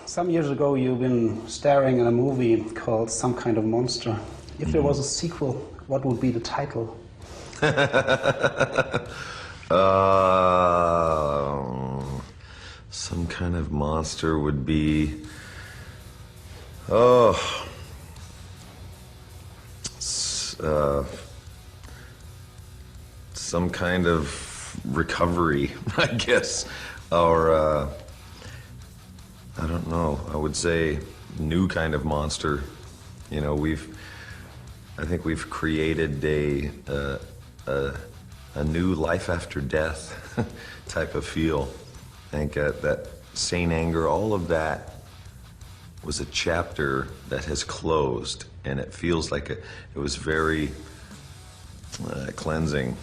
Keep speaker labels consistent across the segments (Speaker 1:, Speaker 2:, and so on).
Speaker 1: Some years ago you've been starring in a movie called Some Kind of Monster. If there was a sequel, what would be the title?
Speaker 2: Some Kind of Monster would be... some kind of recovery, I guess, or I don't know. I would say new kind of monster. You know, I think we've created a new life after death type of feel. I think that sane anger, all of that was a chapter that has closed, and it feels like it was very cleansing.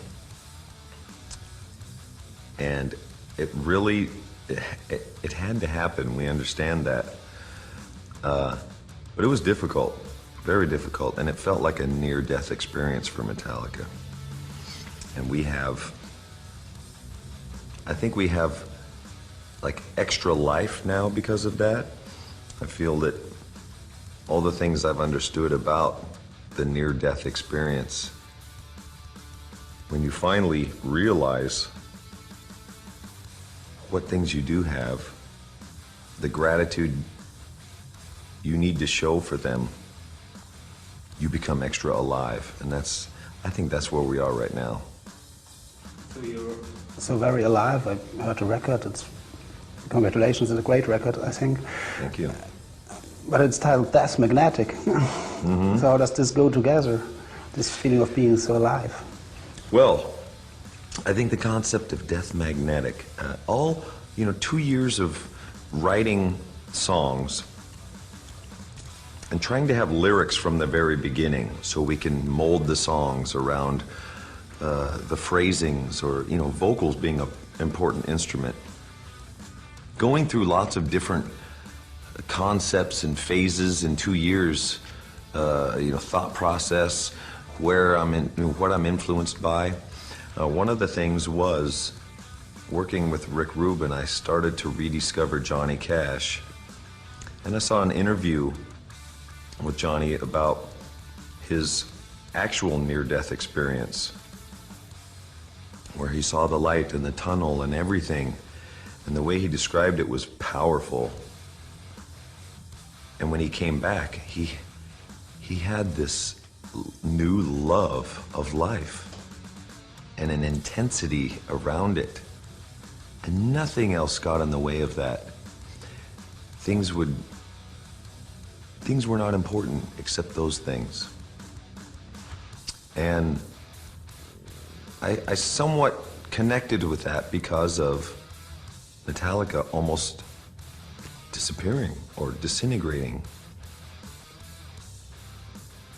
Speaker 2: And it really, it had to happen, we understand that. But it was difficult, very difficult, and it felt like a near-death experience for Metallica. And I think we have like extra life now because of that. I feel that all the things I've understood about the near-death experience, when you finally realize what things you do have, the gratitude you need to show for them, you become extra alive. And I think that's where we are right now.
Speaker 1: So you're so very alive. I heard the record. Congratulations, it's a great record, I think.
Speaker 2: Thank you.
Speaker 1: But it's titled Death Magnetic. Mm-hmm. So how does this go together, this feeling of being so alive?
Speaker 2: Well, I think the concept of Death Magnetic, 2 years of writing songs and trying to have lyrics from the very beginning so we can mold the songs around the phrasings or, vocals being an important instrument. Going through lots of different concepts and phases in 2 years, thought process, what I'm influenced by. One of the things was working with Rick Rubin, I started to rediscover Johnny Cash. And I saw an interview with Johnny about his actual near-death experience, where he saw the light and the tunnel and everything. And the way he described it was powerful. And when he came back, he had this new love of life and an intensity around it. And nothing else got in the way of that. Things were not important except those things. And I somewhat connected with that because of Metallica almost disappearing or disintegrating.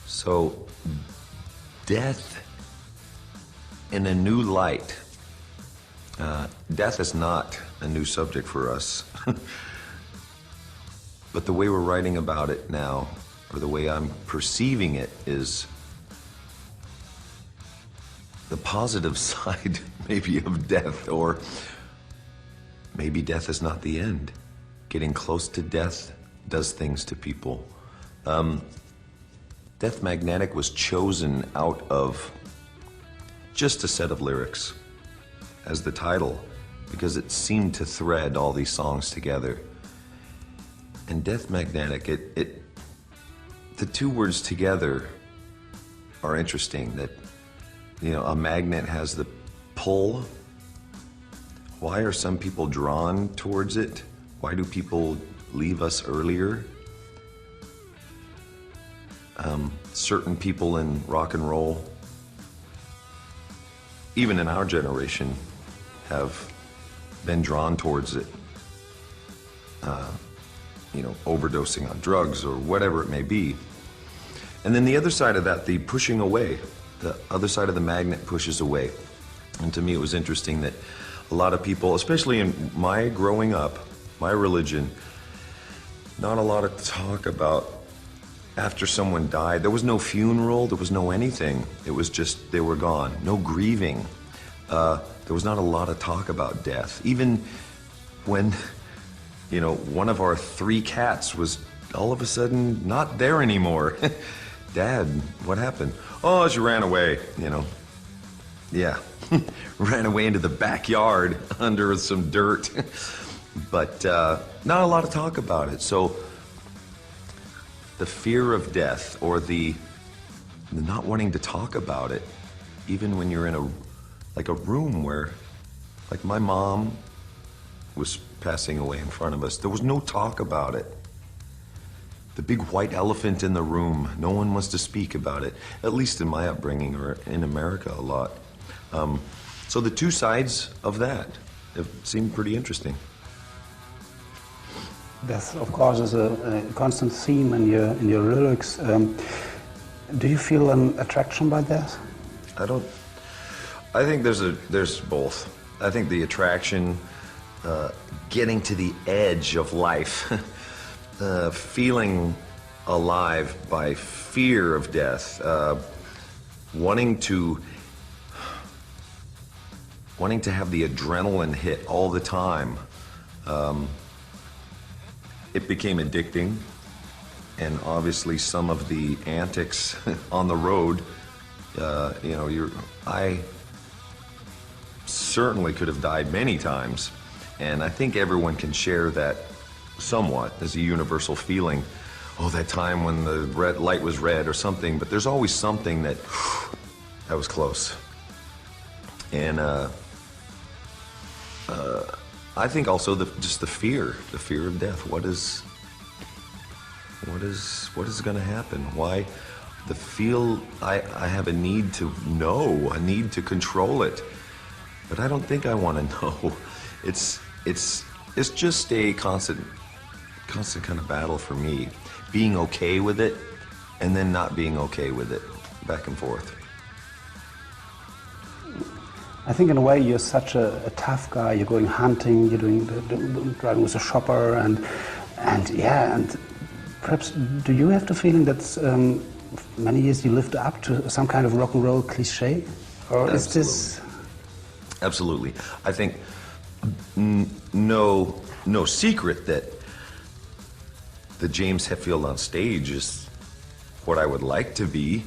Speaker 2: So, death in a new light. Death is not a new subject for us. But the way we're writing about it now, or the way I'm perceiving it, is the positive side, maybe, of death, or maybe death is not the end. Getting close to death does things to people. Death Magnetic was chosen out of just a set of lyrics as the title, because it seemed to thread all these songs together. And Death Magnetic, the two words together are interesting. That, a magnet has the pull. Why are some people drawn towards it? Why do people leave us earlier? Certain people in rock and roll, even in our generation, have been drawn towards it. Overdosing on drugs or whatever it may be. And then the other side of that, the pushing away, the other side of the magnet pushes away. And to me it was interesting that a lot of people, especially in my growing up, my religion, not a lot of talk about after someone died. There was no funeral, there was no anything. It was just, they were gone. No grieving. There was not a lot of talk about death. Even when you know, one of our 3 cats was all of a sudden not there anymore. Dad, what happened? Oh, she ran away, you know. Yeah, ran away into the backyard under some dirt. But not a lot of talk about it. So the fear of death, or the not wanting to talk about it, even when you're in a room where, like, my mom was passing away in front of us, there was no talk about it. The big white elephant in the room, no one wants to speak about it, at least in my upbringing, or in America a lot. So the 2 sides of that have seemed pretty interesting.
Speaker 1: Death, of course, is a constant theme in your lyrics. Do you feel an attraction by death?
Speaker 2: I think there's both. I think the attraction, getting to the edge of life, feeling alive by fear of death, wanting to have the adrenaline hit all the time. It became addicting, and obviously some of the antics on the road, you know, I certainly could have died many times, and I think everyone can share that somewhat as a universal feeling. Oh, that time when the red light was red or something, but there's always something that was close. And I think also just the fear of death. What is going to happen? Why? I have a need to know, a need to control it, but I don't think I want to know. It's just a constant kind of battle for me, being okay with it, and then not being okay with it, back and forth.
Speaker 1: I think in a way you're such a tough guy. You're going hunting, you're doing driving with a shopper, and perhaps do you have the feeling that many years you lived up to some kind of rock and roll cliche, or
Speaker 2: Absolutely.
Speaker 1: Is this?
Speaker 2: Absolutely. I think no secret that the James Hetfield on stage is what I would like to be,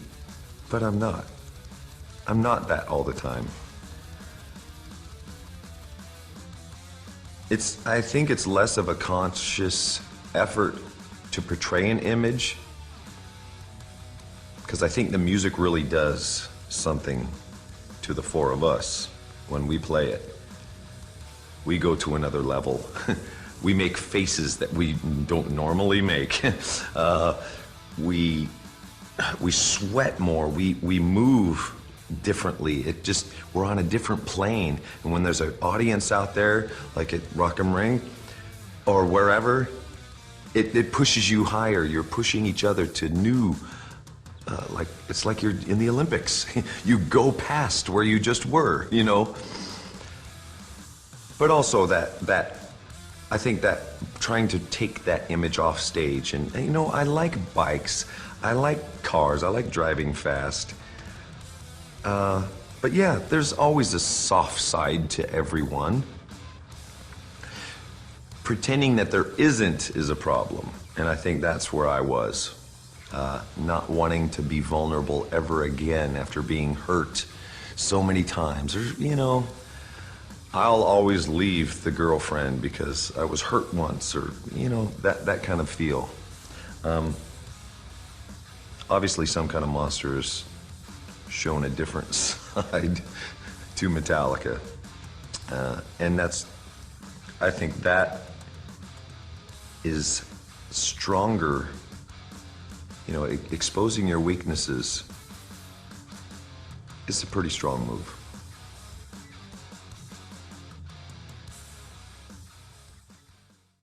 Speaker 2: but I'm not. I'm not that all the time. I think it's less of a conscious effort to portray an image, because I think the music really does something to the 4 of us when we play it. We go to another level. We make faces that we don't normally make. We sweat more. We move differently. We're on a different plane. And when there's an audience out there, like at Rock 'em Ring or wherever, it pushes you higher. You're pushing each other to new, it's like you're in the Olympics. You go past where you just were, you know. But also I think that trying to take that image off stage, and you know, I like bikes, I like cars, I like driving fast. But yeah, there's always a soft side to everyone. Pretending that there isn't is a problem, and I think that's where I was. Not wanting to be vulnerable ever again after being hurt so many times. Or, you know, I'll always leave the girlfriend because I was hurt once, or, you know, that kind of feel. Obviously, Some Kind of Monster has shown a different side to Metallica. And I think that is stronger. You know, exposing your weaknesses is a pretty strong move.